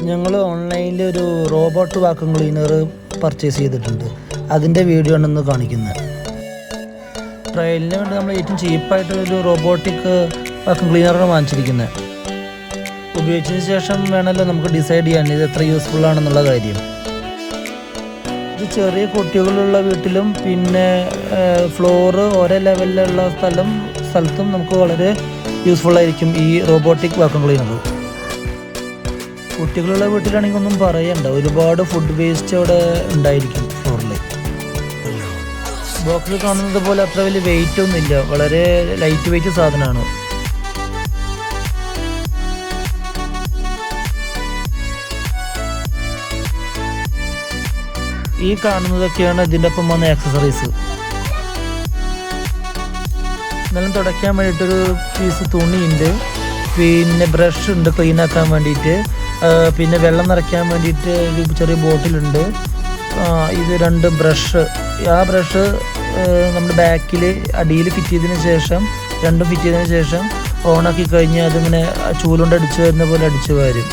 ഞങ്ങൾ ഓൺലൈനിൽ ഒരു റോബോട്ട് വാക്വം ക്ലീനർ പർച്ചേസ് ചെയ്തിട്ടുണ്ട്. അതിൻ്റെ വീഡിയോ ആണെന്ന് കാണിക്കുന്നത്. ട്രയലിന് വേണ്ടി നമ്മൾ ഏറ്റവും ചീപ്പായിട്ട് ഒരു റോബോട്ടിക് വാക്വം ക്ലീനറാണ് വാങ്ങിച്ചിരിക്കുന്നത്. ഉപയോഗിച്ചതിന് ശേഷം വേണമല്ലോ നമുക്ക് ഡിസൈഡ് ചെയ്യാൻ ഇത് എത്ര യൂസ്ഫുൾ ആണെന്നുള്ള കാര്യം. ഇത് ചെറിയ കുട്ടികളുള്ള വീട്ടിലും പിന്നെ ഫ്ലോറ് ഒരേ ലെവലിലുള്ള സ്ഥലത്തും നമുക്ക് വളരെ യൂസ്ഫുൾ ആയിരിക്കും ഈ റോബോട്ടിക് വാക്വം ക്ലീനർ. കുട്ടികളുള്ള വീട്ടിലാണെങ്കിൽ ഒന്നും പറയണ്ട, ഒരുപാട് ഫുഡ് വേസ്റ്റ് അവിടെ ഉണ്ടായിരിക്കും ഫ്ലോറിൽ. ബോക്സിൽ കാണുന്നത് പോലെ അത്ര വലിയ വെയിറ്റ് ഒന്നുമില്ല, വളരെ ലൈറ്റ് വെയിറ്റ് സാധനമാണ്. ഈ കാണുന്നതൊക്കെയാണ് ഇതിൻ്റെ ഒപ്പം വന്ന ആക്സസറീസ്. നിലം തുടയ്ക്കാൻ വേണ്ടിയിട്ടൊരു പീസ് തുണിയുണ്ട്, പിന്നെ ബ്രഷ് ഉണ്ട് ക്ലീൻ ആക്കാൻ വേണ്ടിയിട്ട്, പിന്നെ വെള്ളം നിറയ്ക്കാൻ വേണ്ടിയിട്ട് ഒരു ചെറിയ ബോട്ടിലുണ്ട്. ഇത് 2 ബ്രഷ്. ആ ബ്രഷ് നമ്മുടെ ബാക്കിൽ അടിയിൽ ഫിറ്റ് ചെയ്തതിന് ശേഷം, രണ്ടും ഫിറ്റ് ചെയ്തതിന് ശേഷം ഓണാക്കി കഴിഞ്ഞാൽ അതിങ്ങനെ ചൂലുകൊണ്ട് അടിച്ചു വരുന്ന പോലെ അടിച്ചു വരും.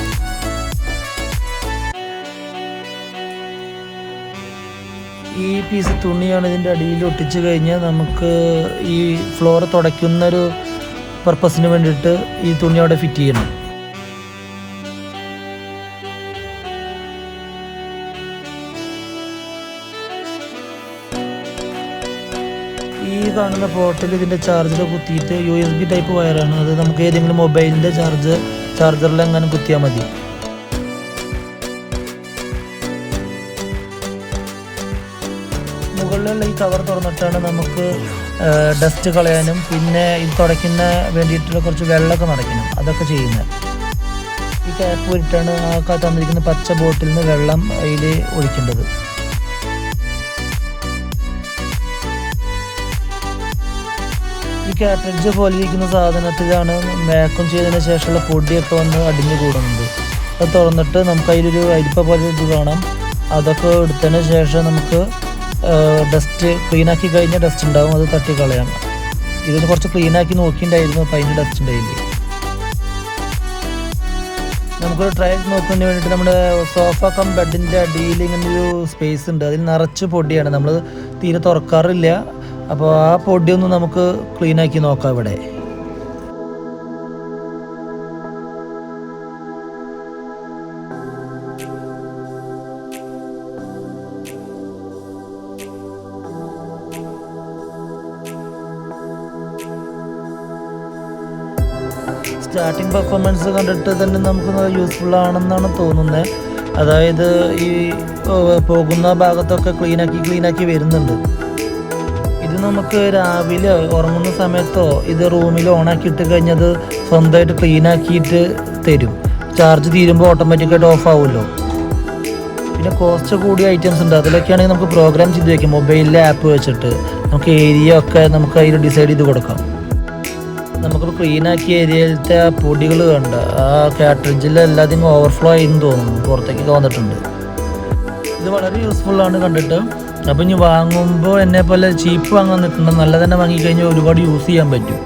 ഈ പീസ് തുണിയാണ് ഇതിൻ്റെ അടിയിൽ ഒട്ടിച്ച് കഴിഞ്ഞാൽ നമുക്ക് ഈ ഫ്ലോർ തുടയ്ക്കുന്നൊരു പർപ്പസിന് വേണ്ടിയിട്ട് ഈ തുണി അവിടെ ഫിറ്റ് ചെയ്യണം. ഈ കാണുന്ന പോർട്ടിൽ ഇതിൻ്റെ ചാർജർ കുത്തിയിട്ട് USB ടൈപ്പ് വയറാണ്. അത് നമുക്ക് ഏതെങ്കിലും മൊബൈലിൻ്റെ ചാർജറിൽ എങ്ങനെ കുത്തിയാൽ മതി. മുകളിലുള്ള ഈ കവർ തുറന്നിട്ടാണ് നമുക്ക് ഡസ്റ്റ് കളയാനും പിന്നെ ഇത് തുടയ്ക്കുന്ന വേണ്ടിയിട്ടുള്ള കുറച്ച് വെള്ളമൊക്കെ നിറയ്ക്കണം, അതൊക്കെ ചെയ്യുന്നത്. ഈ ക്യാപ്പ് ഇട്ടാണ് ആ തന്നിരിക്കുന്ന പച്ച ബോട്ടിൽ നിന്ന് വെള്ളം അതിൽ ഒഴിക്കേണ്ടത്. ഈ കാട്രിഡ്ജ് പോലെ ഇരിക്കുന്ന സാധനത്തിലാണ് വാക്വം ചെയ്തതിന് ശേഷമുള്ള പൊടിയൊക്കെ വന്ന് അടിഞ്ഞു കൂടുന്നത്. അത് തുറന്നിട്ട് നമുക്ക് അതിലൊരു അരിപ്പ പോലെ ഇത് കാണാം. അതൊക്കെ എടുത്തതിന് ശേഷം നമുക്ക് ഡസ്റ്റ് ക്ലീനാക്കി കഴിഞ്ഞാൽ ഡസ്റ്റ് ഉണ്ടാകും, അത് തട്ടിക്കളയാം. ഇതിന് കുറച്ച് ക്ലീനാക്കി നോക്കിയിട്ടുണ്ടായിരുന്നു, അപ്പോൾ അതിൻ്റെ ഡസ്റ്റ് ഉണ്ടായില്ലേ. നമുക്കൊരു ട്രയൽ നോക്കുന്നതിന് വേണ്ടിയിട്ട് നമ്മുടെ സോഫ കം ബെഡിൻ്റെ അടിയിൽ ഇങ്ങനൊരു സ്പേസ് ഉണ്ട്, അതിൽ നിറച്ച് പൊടിയാണ്, നമ്മൾ തീരെ തുറക്കാറില്ല. അപ്പോൾ ആ പൊടിയൊന്ന് നമുക്ക് ക്ലീനാക്കി നോക്കാം ഇവിടെ. സ്റ്റാർട്ടിങ് പെർഫോമൻസ് കണ്ടിട്ട് തന്നെ നമുക്ക് യൂസ്ഫുൾ ആണെന്നാണ് തോന്നുന്നത്. അതായത് ഈ പോകുന്ന ഭാഗത്തൊക്കെ ക്ലീനാക്കി വരുന്നുണ്ട്. ഇത് നമുക്ക് രാവിലെ ഉറങ്ങുന്ന സമയത്തോ ഇത് റൂമിൽ ഓണാക്കി ഇട്ട് കഴിഞ്ഞാൽ അത് സ്വന്തമായിട്ട് ക്ലീനാക്കിയിട്ട് തരും. ചാർജ് തീരുമ്പോൾ ഓട്ടോമാറ്റിക്കായിട്ട് ഓഫ് ആവുമല്ലോ. പിന്നെ കോസ്റ്റ് കൂടിയ ഐറ്റംസ് ഉണ്ട്, അതിലൊക്കെയാണെങ്കിൽ നമുക്ക് പ്രോഗ്രാം ചെയ്ത് വയ്ക്കാം. മൊബൈലിലെ ആപ്പ് വെച്ചിട്ട് നമുക്ക് ഏരിയ ഒക്കെ നമുക്ക് അതിൽ ഡിസൈഡ് ചെയ്ത് കൊടുക്കാം. നമുക്കിപ്പോൾ ക്ലീനാക്കിയ ഏരിയയിലത്തെ ആ പൊടികൾ കണ്ട ആ കാട്രിഡ്ജിൽ എല്ലാത്തിനും ഓവർഫ്ലോ ആയെന്ന് തോന്നുന്നു, പുറത്തേക്ക് വന്നിട്ടുണ്ട്. ഇത് വളരെ യൂസ്ഫുള്ളാണ് കണ്ടിട്ട്. അപ്പോൾ ഇനി വാങ്ങുമ്പോൾ എന്നെ പോലെ ചീപ്പ് വാങ്ങാൻ നിൽക്കണം, നല്ല തന്നെ വാങ്ങിക്കഴിഞ്ഞാൽ ഒരുപാട് യൂസ് ചെയ്യാൻ പറ്റും.